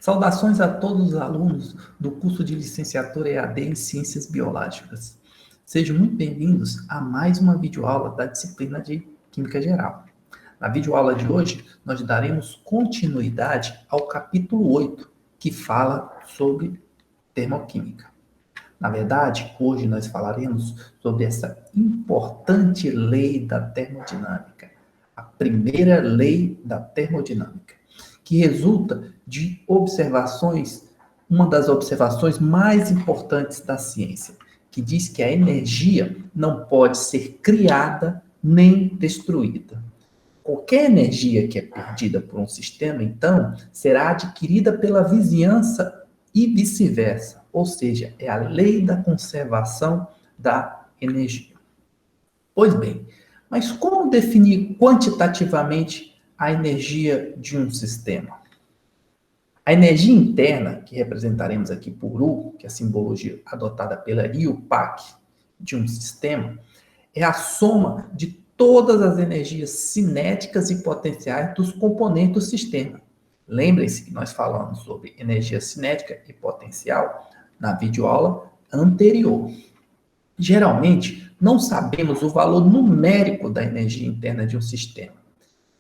Saudações a todos os alunos do curso de licenciatura EAD em Ciências Biológicas. Sejam muito bem-vindos a mais uma videoaula da disciplina de Química Geral. Na videoaula de hoje, nós daremos continuidade ao capítulo 8, que fala sobre termoquímica. Na verdade, hoje nós falaremos sobre essa importante lei da termodinâmica, a primeira lei da termodinâmica, que resulta de observações, uma das observações mais importantes da ciência, que diz que a energia não pode ser criada nem destruída. Qualquer energia que é perdida por um sistema, então, será adquirida pela vizinhança e vice-versa. Ou seja, é a lei da conservação da energia. Pois bem, mas como definir quantitativamente a energia de um sistema? A energia interna, que representaremos aqui por U, que é a simbologia adotada pela IUPAC de um sistema, é a soma de todas as energias cinéticas e potenciais dos componentes do sistema. Lembrem-se que nós falamos sobre energia cinética e potencial na videoaula anterior. Geralmente, não sabemos o valor numérico da energia interna de um sistema.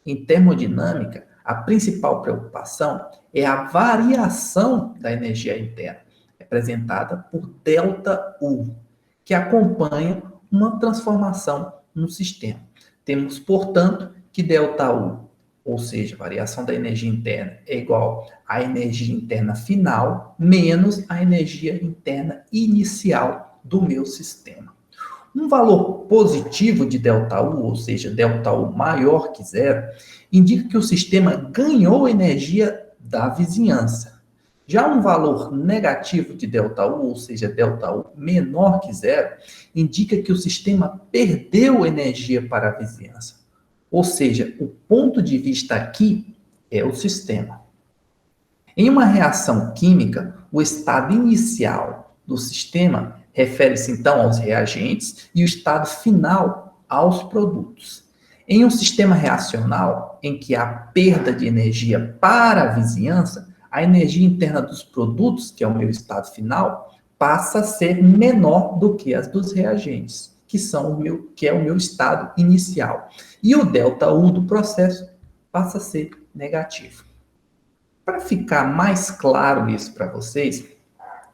Em termodinâmica, a principal preocupação é a variação da energia interna, representada por ΔU, que acompanha uma transformação no sistema. Temos, portanto, que ΔU, ou seja, variação da energia interna, é igual à energia interna final menos a energia interna inicial do meu sistema. Um valor positivo de ΔU, ou seja, ΔU maior que zero, indica que o sistema ganhou energia da vizinhança. Já um valor negativo de ΔU, ou seja, ΔU menor que zero, indica que o sistema perdeu energia para a vizinhança. Ou seja, o ponto de vista aqui é o sistema. Em uma reação química, o estado inicial do sistema refere-se então aos reagentes e o estado final aos produtos. Em um sistema reacional, em que há perda de energia para a vizinhança, a energia interna dos produtos, que é o meu estado final, passa a ser menor do que as dos reagentes, que é o meu estado inicial. E o ΔU do processo passa a ser negativo. Para ficar mais claro isso para vocês,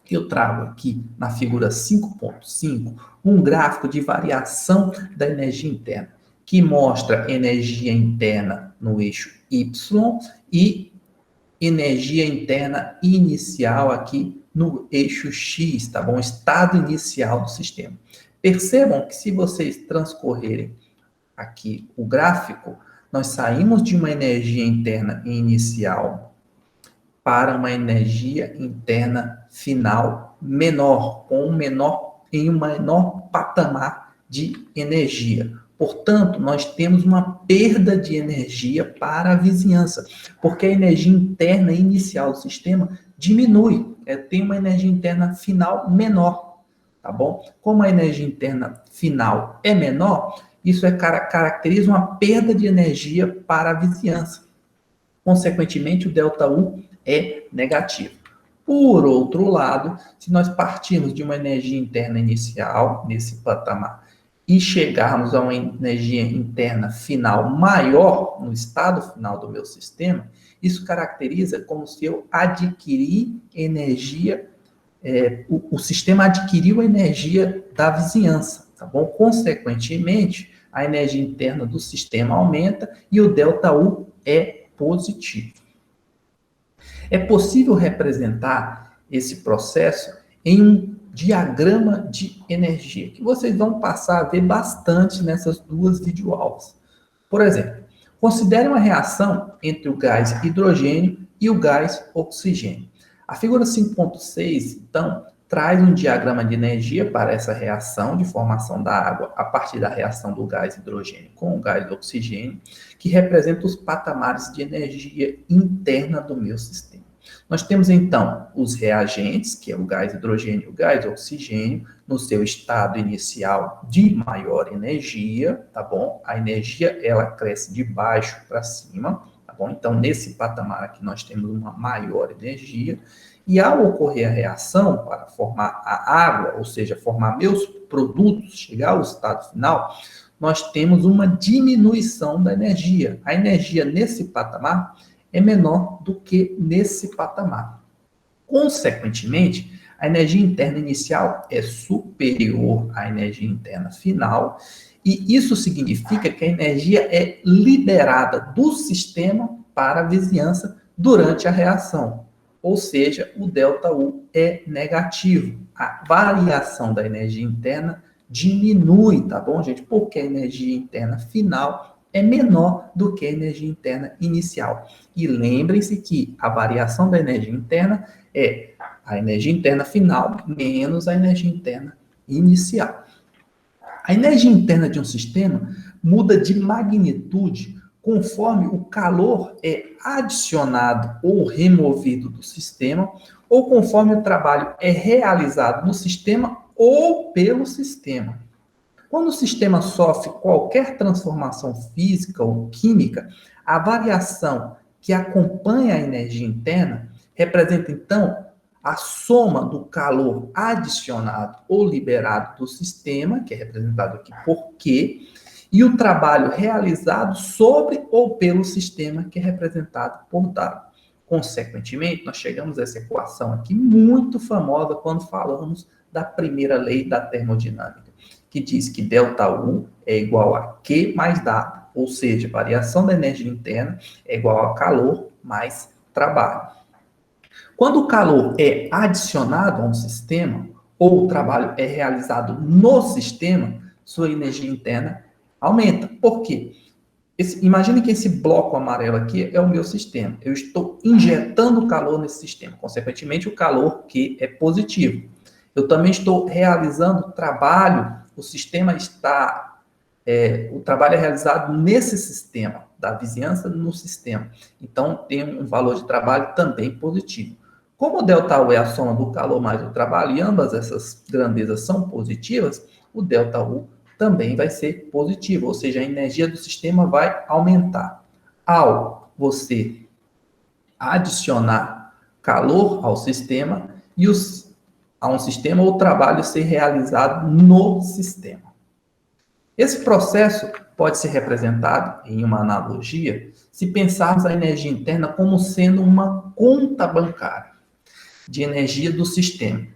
eu trago aqui na figura 5.5 um gráfico de variação da energia interna, que mostra energia interna no eixo Y e energia interna inicial aqui no eixo X, tá bom? Estado inicial do sistema. Percebam que se vocês transcorrerem aqui o gráfico, nós saímos de uma energia interna inicial para uma energia interna final menor, em um menor patamar de energia. Portanto, nós temos uma perda de energia para a vizinhança, porque a energia interna inicial do sistema diminui, tem uma energia interna final menor, tá bom? Como a energia interna final é menor, isso caracteriza uma perda de energia para a vizinhança. Consequentemente, o ΔU é negativo. Por outro lado, se nós partirmos de uma energia interna inicial, nesse patamar, e chegarmos a uma energia interna final maior, no estado final do meu sistema, isso caracteriza como se eu adquiri energia, o sistema adquiriu energia da vizinhança, tá bom? Consequentemente, a energia interna do sistema aumenta e o ΔU é positivo. É possível representar esse processo em um diagrama de energia, que vocês vão passar a ver bastante nessas duas videoaulas. Por exemplo, considere uma reação entre o gás hidrogênio e o gás oxigênio. A figura 5.6, então, traz um diagrama de energia para essa reação de formação da água a partir da reação do gás hidrogênio com o gás oxigênio, que representa os patamares de energia interna do meu sistema. Nós temos, então, os reagentes, que é o gás hidrogênio e o gás oxigênio, no seu estado inicial de maior energia, tá bom? A energia, ela cresce de baixo para cima, tá bom? Então, nesse patamar aqui, nós temos uma maior energia, e ao ocorrer a reação para formar a água, ou seja, formar meus produtos, chegar ao estado final, nós temos uma diminuição da energia. A energia nesse patamar é menor do que nesse patamar. Consequentemente, a energia interna inicial é superior à energia interna final, e isso significa que a energia é liberada do sistema para a vizinhança durante a reação. Ou seja, o ΔU é negativo. A variação da energia interna diminui, tá bom, gente? Porque a energia interna final é menor do que a energia interna inicial. E lembrem-se que a variação da energia interna é a energia interna final menos a energia interna inicial. A energia interna de um sistema muda de magnitude conforme o calor é adicionado ou removido do sistema, ou conforme o trabalho é realizado no sistema ou pelo sistema. Quando o sistema sofre qualquer transformação física ou química, a variação que acompanha a energia interna representa, então, a soma do calor adicionado ou liberado do sistema, que é representado aqui por Q, e o trabalho realizado sobre ou pelo sistema, que é representado por W. Consequentemente, nós chegamos a essa equação aqui muito famosa quando falamos da primeira lei da termodinâmica, que diz que ΔU é igual a Q mais W, ou seja, variação da energia interna é igual a calor mais trabalho. Quando o calor é adicionado a um sistema, ou o trabalho é realizado no sistema, sua energia interna aumenta. Por quê? Imagine que esse bloco amarelo aqui é o meu sistema. Eu estou injetando calor nesse sistema. Consequentemente, o calor que é positivo. Eu também estou realizando trabalho. O sistema está... o trabalho é realizado nesse sistema, da vizinhança no sistema. Então, tem um valor de trabalho também positivo. Como o ΔU é a soma do calor mais o trabalho, e ambas essas grandezas são positivas, o ΔU também vai ser positivo, ou seja, a energia do sistema vai aumentar. Ao você adicionar calor ao sistema a um sistema, o trabalho ser realizado no sistema. Esse processo pode ser representado em uma analogia se pensarmos a energia interna como sendo uma conta bancária de energia do sistema.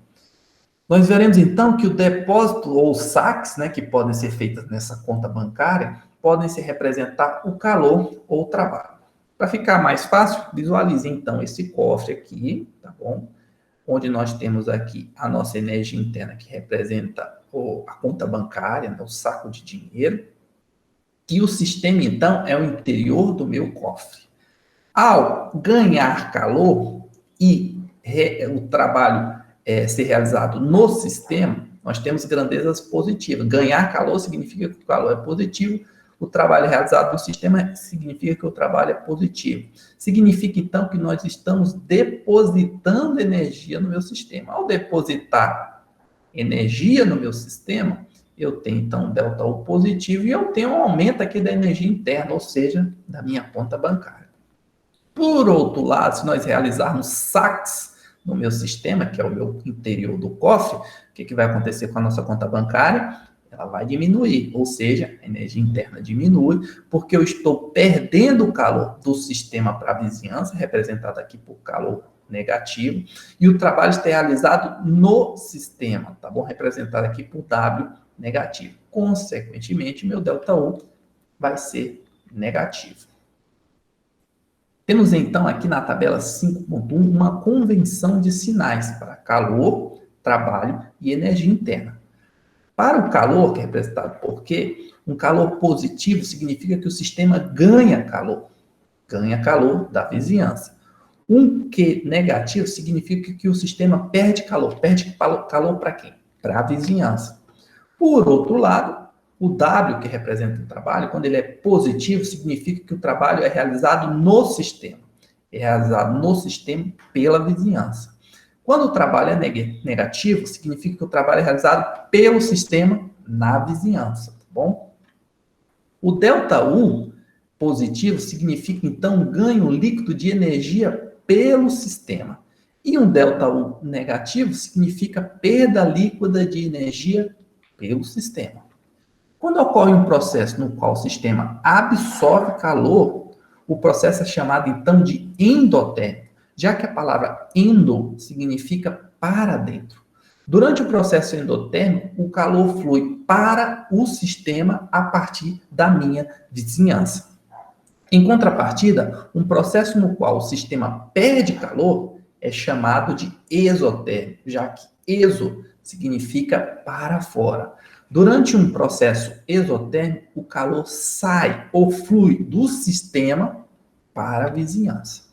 Nós veremos então que o depósito ou saques, que podem ser feitos nessa conta bancária, podem se representar o calor ou o trabalho. Para ficar mais fácil, visualize então esse cofre aqui, tá bom? Onde nós temos aqui a nossa energia interna que representa a conta bancária, o saco de dinheiro. E o sistema então é o interior do meu cofre. Ao ganhar calor e o trabalho ser realizado no sistema, nós temos grandezas positivas. Ganhar calor significa que o calor é positivo, o trabalho realizado no sistema significa que o trabalho é positivo. Significa, então, que nós estamos depositando energia no meu sistema. Ao depositar energia no meu sistema, eu tenho, então, ΔU positivo e eu tenho um aumento aqui da energia interna, ou seja, da minha conta bancária. Por outro lado, se nós realizarmos saques no meu sistema, que é o meu interior do cofre, o que vai acontecer com a nossa conta bancária? Ela vai diminuir, ou seja, a energia interna diminui, porque eu estou perdendo o calor do sistema para a vizinhança, representado aqui por calor negativo, e o trabalho está realizado no sistema, tá bom? Representado aqui por W negativo. Consequentemente, meu ΔU vai ser negativo. Temos então aqui na tabela 5.1 uma convenção de sinais para calor, trabalho e energia interna. Para o calor, que é representado por Q, um calor positivo significa que o sistema ganha calor da vizinhança. Um Q negativo significa que o sistema perde calor para quem? Para a vizinhança. Por outro lado, o W, que representa o trabalho, quando ele é positivo, significa que o trabalho é realizado no sistema. É realizado no sistema pela vizinhança. Quando o trabalho é negativo, significa que o trabalho é realizado pelo sistema na vizinhança, tá bom? O ΔU positivo significa, então, um ganho líquido de energia pelo sistema. E um ΔU negativo significa perda líquida de energia pelo sistema. Quando ocorre um processo no qual o sistema absorve calor, o processo é chamado, então, de endotérmico, já que a palavra endo significa para dentro. Durante o processo endotérmico, o calor flui para o sistema a partir da minha vizinhança. Em contrapartida, um processo no qual o sistema perde calor é chamado de exotérmico, já que exo significa para fora. Durante um processo exotérmico, o calor sai ou flui do sistema para a vizinhança.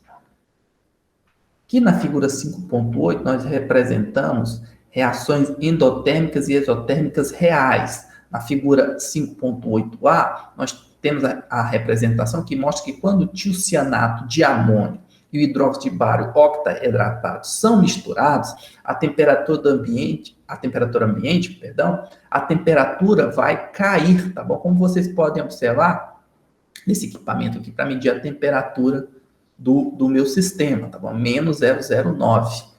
Aqui na figura 5.8, nós representamos reações endotérmicas e exotérmicas reais. Na figura 5.8a, nós temos a representação que mostra que quando o tiocianato de amônio e o hidróxido de bário octaedratado são misturados, a temperatura ambiente, a temperatura vai cair, tá bom? Como vocês podem observar, nesse equipamento aqui, para medir a temperatura do meu sistema, tá bom? Menos 0,09.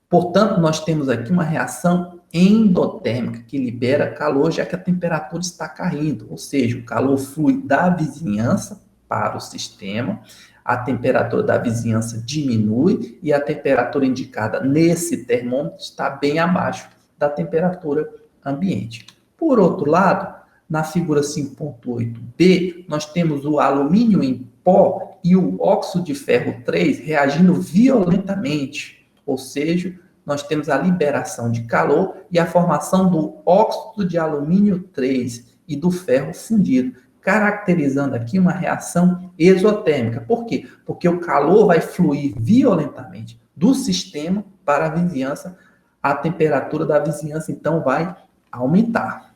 Portanto, nós temos aqui uma reação endotérmica que libera calor, já que a temperatura está caindo, ou seja, o calor flui da vizinhança para o sistema, a temperatura da vizinhança diminui e a temperatura indicada nesse termômetro está bem abaixo da temperatura ambiente. Por outro lado, na figura 5.8b, nós temos o alumínio em pó e o óxido de ferro 3 reagindo violentamente, ou seja, nós temos a liberação de calor e a formação do óxido de alumínio 3 e do ferro fundido, caracterizando aqui uma reação exotérmica. Por quê? Porque o calor vai fluir violentamente do sistema para a vizinhança, a temperatura da vizinhança, então, vai aumentar.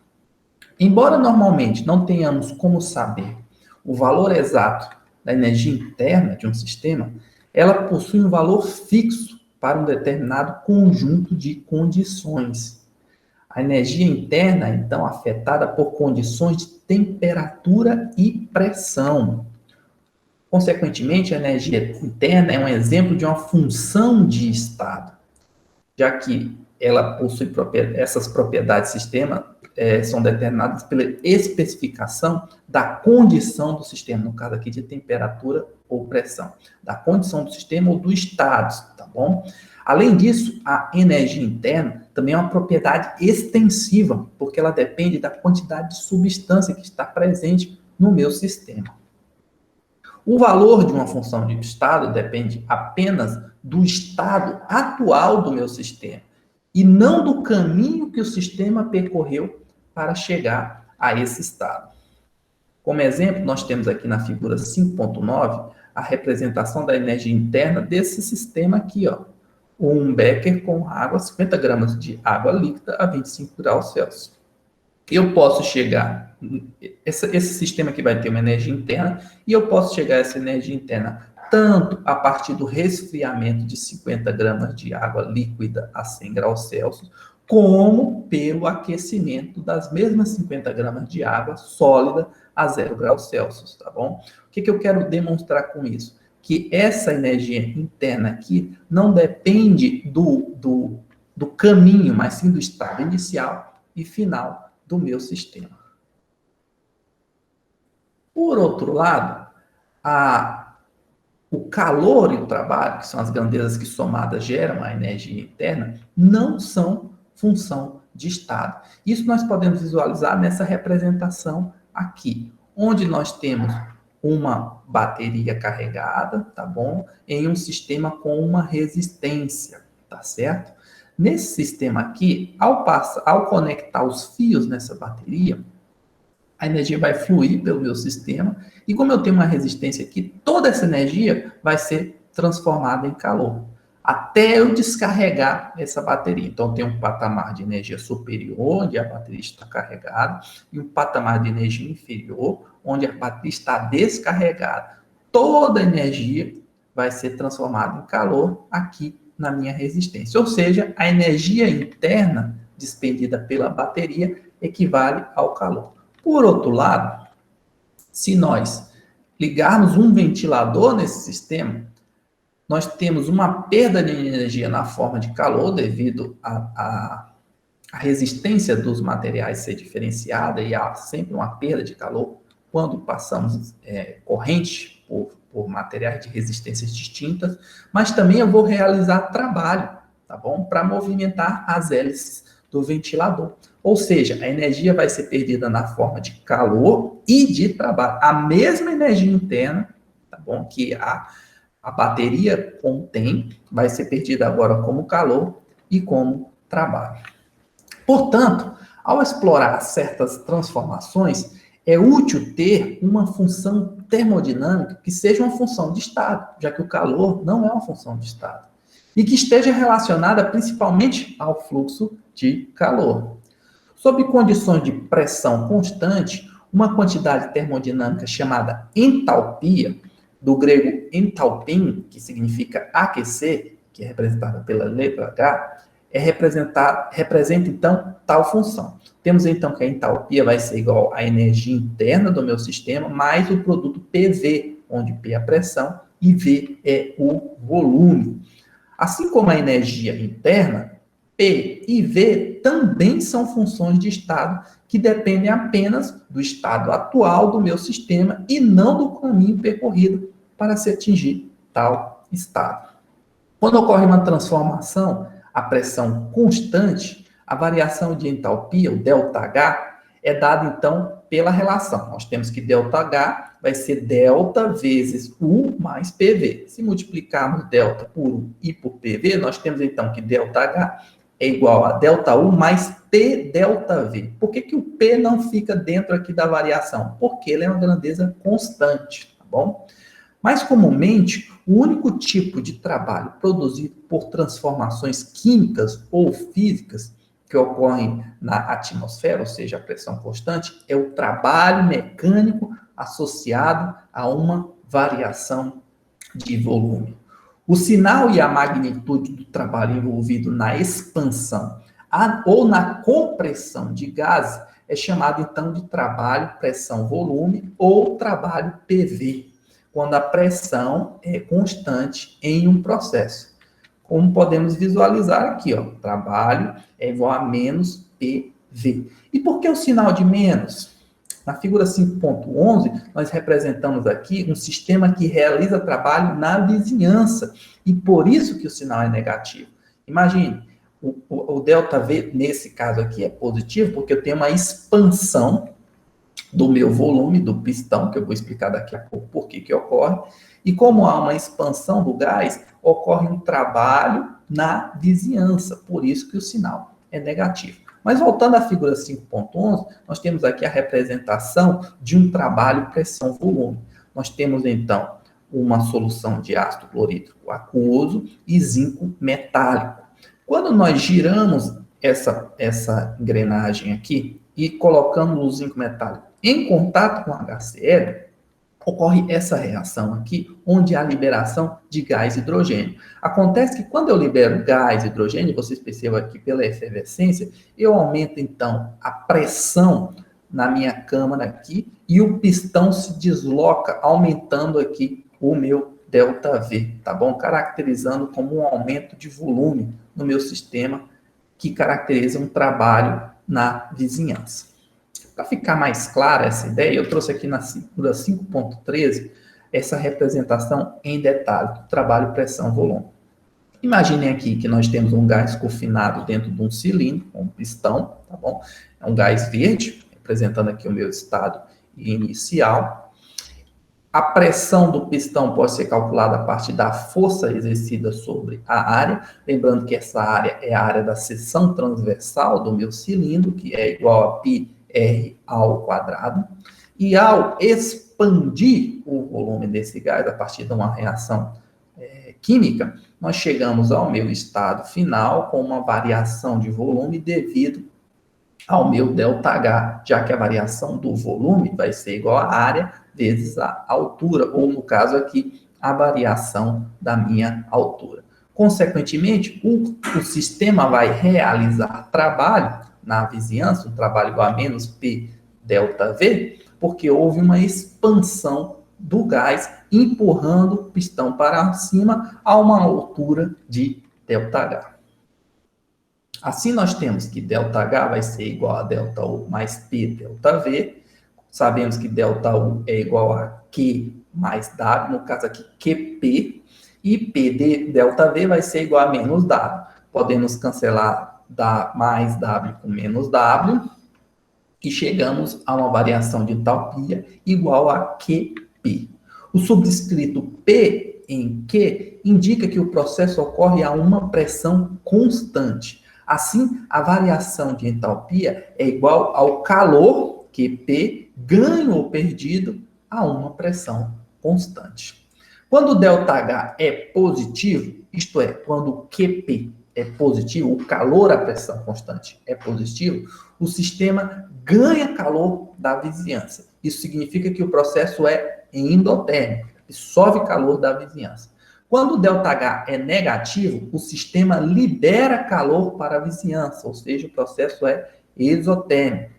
Embora normalmente não tenhamos como saber o valor exato da energia interna de um sistema, ela possui um valor fixo para um determinado conjunto de condições. A energia interna é, então, afetada por condições de temperatura e pressão. Consequentemente, a energia interna é um exemplo de uma função de estado, já que ela possui essas propriedades do sistema são determinadas pela especificação da condição do sistema, no caso aqui de temperatura ou pressão, da condição do sistema ou do estado, tá bom? Além disso, a energia interna também é uma propriedade extensiva, porque ela depende da quantidade de substância que está presente no meu sistema. O valor de uma função de estado depende apenas do estado atual do meu sistema e não do caminho que o sistema percorreu para chegar a esse estado. Como exemplo, nós temos aqui na figura 5.9 a representação da energia interna desse sistema aqui, ó. Um becker com água, 50 gramas de água líquida a 25 graus Celsius. Eu posso chegar, esse sistema aqui vai ter uma energia interna, e eu posso chegar a essa energia interna tanto a partir do resfriamento de 50 gramas de água líquida a 100 graus Celsius, como pelo aquecimento das mesmas 50 gramas de água sólida a 0 graus Celsius, tá bom? O que eu quero demonstrar com isso? Que essa energia interna aqui não depende do caminho, mas sim do estado inicial e final do meu sistema. Por outro lado, o calor e o trabalho, que são as grandezas que somadas geram a energia interna, não são função de estado. Isso nós podemos visualizar nessa representação aqui, onde nós temos uma bateria carregada, tá bom? Em um sistema com uma resistência, tá certo? Nesse sistema aqui, ao conectar os fios nessa bateria, a energia vai fluir pelo meu sistema e como eu tenho uma resistência aqui, toda essa energia vai ser transformada em calor, até eu descarregar essa bateria. Então, tem um patamar de energia superior, onde a bateria está carregada, e um patamar de energia inferior, onde a bateria está descarregada. Toda a energia vai ser transformada em calor aqui na minha resistência. Ou seja, a energia interna despendida pela bateria equivale ao calor. Por outro lado, se nós ligarmos um ventilador nesse sistema, nós temos uma perda de energia na forma de calor devido à resistência dos materiais ser diferenciada e há sempre uma perda de calor quando passamos corrente por materiais de resistências distintas, mas também eu vou realizar trabalho, tá bom? Para movimentar as hélices do ventilador. Ou seja, a energia vai ser perdida na forma de calor e de trabalho. A mesma energia interna, tá bom? Que a bateria contém, vai ser perdida agora como calor e como trabalho. Portanto, ao explorar certas transformações, é útil ter uma função termodinâmica que seja uma função de estado, já que o calor não é uma função de estado, e que esteja relacionada principalmente ao fluxo de calor. Sob condições de pressão constante, uma quantidade termodinâmica chamada entalpia, do grego entalpin, que significa aquecer, que é representada pela letra H, representa, então, tal função. Temos, então, que a entalpia vai ser igual à energia interna do meu sistema, mais o produto PV, onde P é a pressão e V é o volume. Assim como a energia interna, P e V também são funções de estado que dependem apenas do estado atual do meu sistema e não do caminho percorrido para se atingir tal estado. Quando ocorre uma transformação a pressão constante, a variação de entalpia, o ΔH, é dada, então, pela relação. Nós temos que ΔH vai ser delta vezes U mais PV. Se multiplicarmos delta por U e por PV, nós temos, então, que ΔH é igual a ΔU mais P ΔV. Por que o P não fica dentro aqui da variação? Porque ele é uma grandeza constante, tá bom? Mais comumente, o único tipo de trabalho produzido por transformações químicas ou físicas que ocorrem na atmosfera, ou seja, a pressão constante, é o trabalho mecânico associado a uma variação de volume. O sinal e a magnitude do trabalho envolvido na expansão ou na compressão de gases é chamado, então, de trabalho pressão-volume ou trabalho PV, quando a pressão é constante em um processo. Como podemos visualizar aqui, ó, trabalho é igual a menos PV. E por que o sinal de menos? Na figura 5.11, nós representamos aqui um sistema que realiza trabalho na vizinhança, e por isso que o sinal é negativo. Imagine, o ΔV, nesse caso aqui, é positivo, porque eu tenho uma expansão do meu volume, do pistão, que eu vou explicar daqui a pouco por que ocorre. E como há uma expansão do gás, ocorre um trabalho na vizinhança, por isso que o sinal é negativo. Mas voltando à figura 5.11, nós temos aqui a representação de um trabalho pressão-volume. Nós temos, então, uma solução de ácido clorídrico aquoso e zinco metálico. Quando nós giramos essa engrenagem aqui e colocamos o zinco metálico em contato com o HCl, ocorre essa reação aqui, onde há liberação de gás hidrogênio. Acontece que quando eu libero gás hidrogênio, vocês percebam aqui pela efervescência, eu aumento, então, a pressão na minha câmara aqui e o pistão se desloca, aumentando aqui o meu ΔV, tá bom? Caracterizando como um aumento de volume no meu sistema, que caracteriza um trabalho na vizinhança. Para ficar mais clara essa ideia, eu trouxe aqui na figura 5.13 essa representação em detalhe do trabalho pressão-volume. Imaginem aqui que nós temos um gás confinado dentro de um cilindro, um pistão, tá bom? É um gás verde, representando aqui o meu estado inicial. A pressão do pistão pode ser calculada a partir da força exercida sobre a área, lembrando que essa área é a área da seção transversal do meu cilindro, que é igual a πr ao quadrado, e ao expandir o volume desse gás a partir de uma reação química, nós chegamos ao meu estado final com uma variação de volume devido ao meu ΔH, já que a variação do volume vai ser igual à área vezes a altura, ou no caso aqui, a variação da minha altura. Consequentemente, o sistema vai realizar trabalho na vizinhança, um trabalho igual a menos P ΔV, porque houve uma expansão do gás, empurrando o pistão para cima a uma altura de ΔH. Assim, nós temos que ΔH vai ser igual a ΔU mais P ΔV. Sabemos que ΔU é igual a Q mais W, no caso aqui QP. E P de ΔV vai ser igual a menos W. Podemos cancelar mais W com menos W. E chegamos a uma variação de entalpia igual a QP. O subscrito P em Q indica que o processo ocorre a uma pressão constante. Assim, a variação de entalpia é igual ao calor, QP, ganho ou perdido, a uma pressão constante. Quando o ΔH é positivo, isto é, quando o QP é positivo, o calor à pressão constante é positivo, o sistema ganha calor da vizinhança. Isso significa que o processo é endotérmico, absorve calor da vizinhança. Quando o ΔH é negativo, o sistema libera calor para a vizinhança, ou seja, o processo é exotérmico.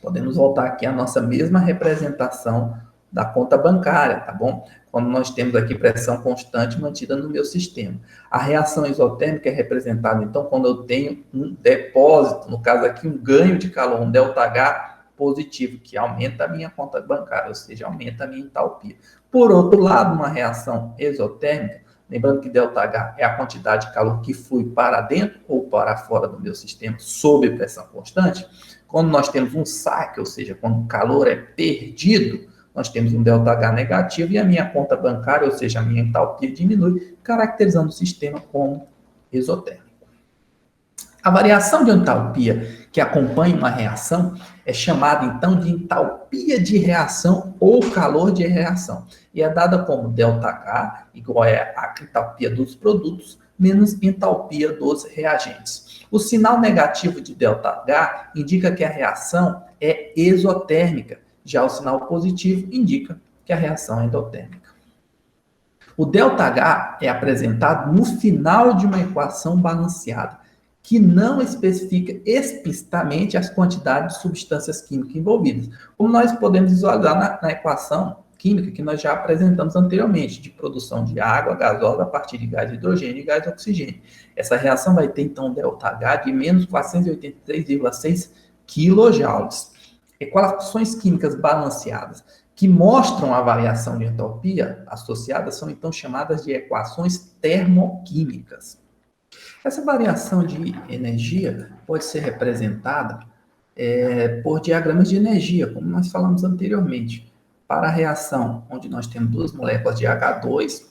Podemos voltar aqui à nossa mesma representação da conta bancária, tá bom? Quando nós temos aqui pressão constante mantida no meu sistema. A reação isotérmica é representada, então, quando eu tenho um depósito, no caso aqui, um ganho de calor, um ΔH positivo, que aumenta a minha conta bancária, ou seja, aumenta a minha entalpia. Por outro lado, uma reação exotérmica, lembrando que ΔH é a quantidade de calor que flui para dentro ou para fora do meu sistema sob pressão constante. Quando nós temos um saque, ou seja, quando o calor é perdido, nós temos um ΔH negativo e a minha conta bancária, ou seja, a minha entalpia diminui, caracterizando o sistema como exotérmico. A variação de entalpia que acompanha uma reação é chamada, então, de entalpia de reação ou calor de reação. E é dada como ΔH, igual a entalpia dos produtos, menos entalpia dos reagentes. O sinal negativo de ΔH indica que a reação é exotérmica. Já o sinal positivo indica que a reação é endotérmica. O ΔH é apresentado no final de uma equação balanceada, que não especifica explicitamente as quantidades de substâncias químicas envolvidas, como nós podemos visualizar na equação química que nós já apresentamos anteriormente, de produção de água gasosa a partir de gás hidrogênio e gás oxigênio. Essa reação vai ter, então, um ΔH de menos 483,6 kJ. Equações químicas balanceadas que mostram a variação de entalpia associada são então chamadas de equações termoquímicas. Essa variação de energia pode ser representada por diagramas de energia, como nós falamos anteriormente. Para a reação onde nós temos duas moléculas de H2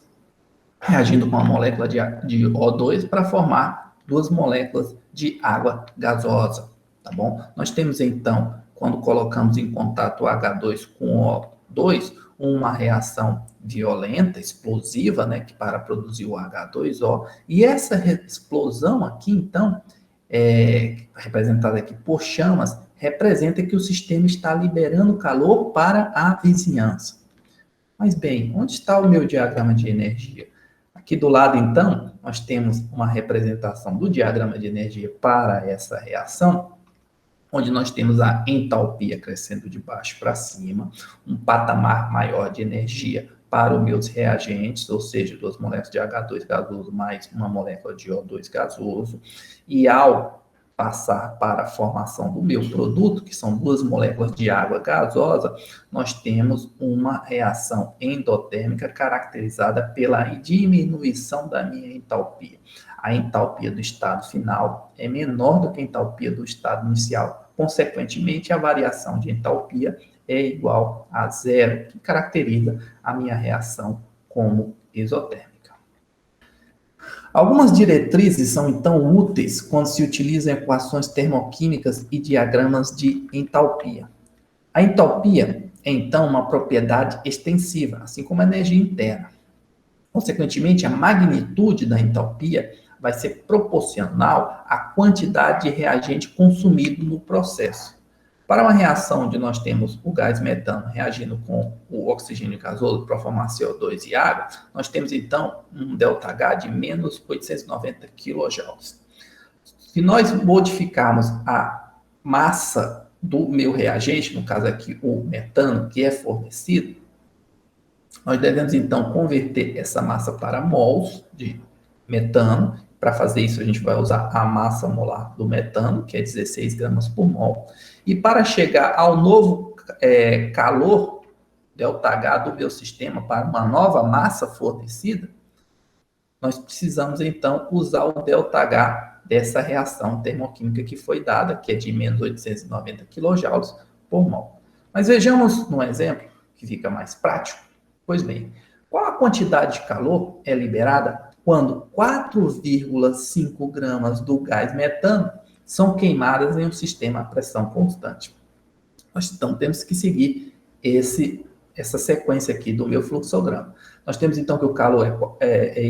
reagindo com uma molécula de O2 para formar duas moléculas de água gasosa, tá bom? Nós temos então, quando colocamos em contato o H2 com o O2, uma reação violenta, explosiva, né, que para produzir o H2O, e essa explosão aqui, então, representada aqui por chamas, representa que o sistema está liberando calor para a vizinhança. Mas bem, onde está o meu diagrama de energia? Aqui do lado, então, nós temos uma representação do diagrama de energia para essa reação, onde nós temos a entalpia crescendo de baixo para cima, um patamar maior de energia para os meus reagentes, ou seja, duas moléculas de H2 gasoso mais uma molécula de O2 gasoso, e ao passar para a formação do meu produto, que são duas moléculas de água gasosa, nós temos uma reação endotérmica caracterizada pela diminuição da minha entalpia. A entalpia do estado final é menor do que a entalpia do estado inicial. Consequentemente, a variação de entalpia é igual a zero, que caracteriza a minha reação como exotérmica. Algumas diretrizes são, então, úteis quando se utilizam equações termoquímicas e diagramas de entalpia. A entalpia é, então, uma propriedade extensiva, assim como a energia interna. Consequentemente, a magnitude da entalpia vai ser proporcional à quantidade de reagente consumido no processo. Para uma reação onde nós temos o gás metano reagindo com o oxigênio gasoso para formar CO2 e água, nós temos então um ΔH de menos 890 kJ. Se nós modificarmos a massa do meu reagente, no caso aqui o metano, que é fornecido, Nós devemos, então, converter essa massa para mols de metano. Para fazer isso, a gente vai usar a massa molar do metano, que é 16 gramas por mol. E para chegar ao novo calor, ΔH do meu sistema, para uma nova massa fornecida, nós precisamos, então, usar o ΔH dessa reação termoquímica que foi dada, que é de menos 890 kJ por mol. Mas vejamos num exemplo que fica mais prático. Pois bem, qual a quantidade de calor é liberada quando 4,5 gramas do gás metano são queimadas em um sistema a pressão constante? Nós então temos que seguir essa sequência aqui do meu fluxograma. Nós temos então que o calor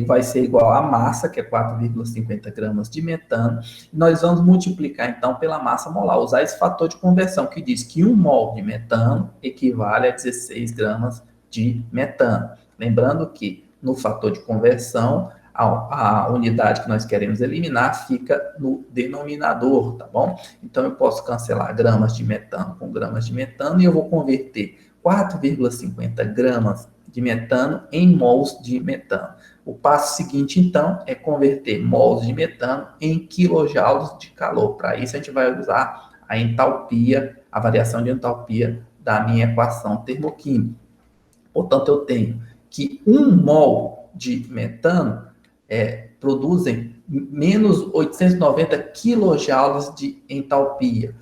vai ser igual à massa, que é 4,50 gramas de metano, e nós vamos multiplicar então pela massa molar, usar esse fator de conversão que diz que 1 mol de metano equivale a 16 gramas de metano. Lembrando que no fator de conversão, a unidade que nós queremos eliminar fica no denominador, tá bom? Então, eu posso cancelar gramas de metano com gramas de metano e eu vou converter 4,50 gramas de metano em mols de metano. O passo seguinte, então, é converter mols de metano em quilojoules de calor. Para isso, a gente vai usar a entalpia, a variação de entalpia da minha equação termoquímica. Portanto, eu tenho que 1 mol de metano produzem menos 890 quilojoules de entalpia,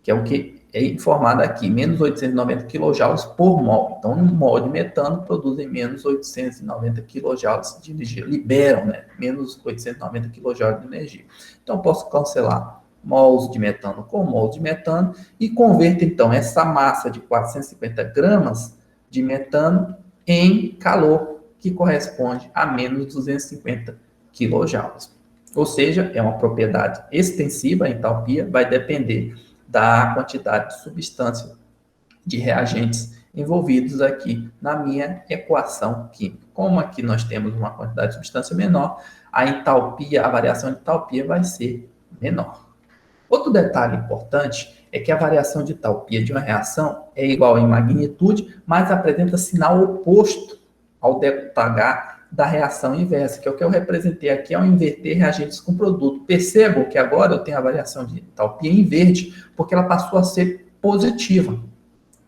que é o que é informado aqui, menos 890 quilojoules por mol. Então, 1 mol de metano produzem menos 890 quilojoules de energia, liberam, né, menos 890 quilojoules de energia. Então, eu posso cancelar mols de metano com mols de metano e converto, então, essa massa de 450 gramas de metano em calor, que corresponde a menos 250 quilojoules. Ou seja, é uma propriedade extensiva, a entalpia vai depender da quantidade de substância de reagentes envolvidos aqui na minha equação química. Como aqui nós temos uma quantidade de substância menor, a entalpia, a variação de entalpia vai ser menor. Outro detalhe importante é que a variação de entalpia de uma reação é igual em magnitude, mas apresenta sinal oposto ao ΔH da reação inversa, que é o que eu representei aqui ao inverter reagentes com produto. Percebam que agora eu tenho a variação de entalpia em verde, porque ela passou a ser positiva.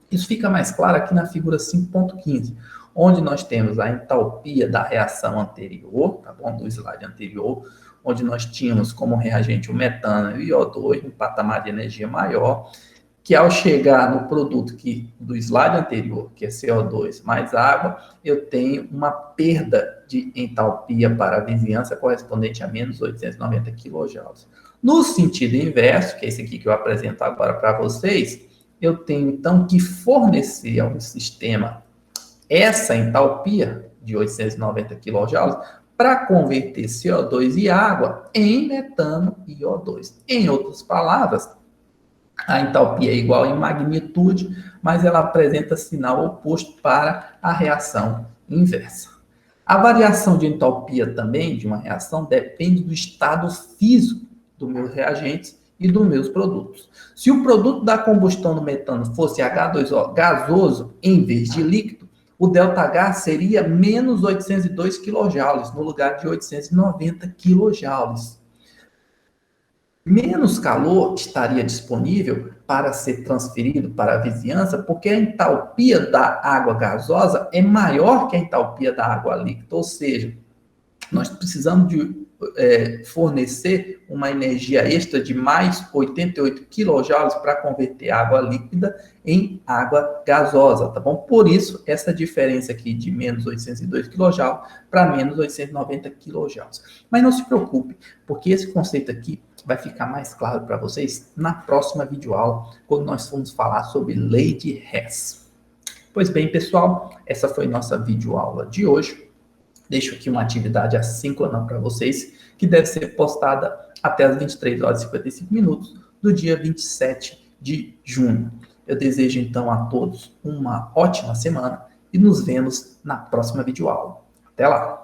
Isso fica mais claro aqui na figura 5.15, onde nós temos a entalpia da reação anterior, tá bom? Do slide anterior, onde nós tínhamos como reagente o metano e o O2, um patamar de energia maior, que ao chegar no produto do slide anterior, que é CO2 mais água, eu tenho uma perda de entalpia para a vizinhança correspondente a menos 890 kJ. No sentido inverso, que é esse aqui que eu apresento agora para vocês, eu tenho então que fornecer ao sistema essa entalpia de 890 kJ para converter CO2 e água em metano e O2. Em outras palavras, a entalpia é igual em magnitude, mas ela apresenta sinal oposto para a reação inversa. A variação de entalpia também de uma reação depende do estado físico dos meus reagentes e dos meus produtos. Se o produto da combustão do metano fosse H2O gasoso em vez de líquido, o ΔH seria menos 802 kJ no lugar de 890 kJ. Menos calor estaria disponível para ser transferido para a vizinhança, porque a entalpia da água gasosa é maior que a entalpia da água líquida, ou seja, nós precisamos de fornecer uma energia extra de mais 88 kJ para converter água líquida em água gasosa, tá bom? Por isso, essa diferença aqui de menos 802 kJ para menos 890 kJ. Mas não se preocupe, porque esse conceito aqui vai ficar mais claro para vocês na próxima videoaula, quando nós formos falar sobre lei de Hess. Pois bem, pessoal, essa foi nossa videoaula de hoje. Deixo aqui uma atividade assíncrona para vocês, que deve ser postada até as 23 horas e 55 minutos do dia 27 de junho. Eu desejo, então, a todos uma ótima semana e nos vemos na próxima videoaula. Até lá!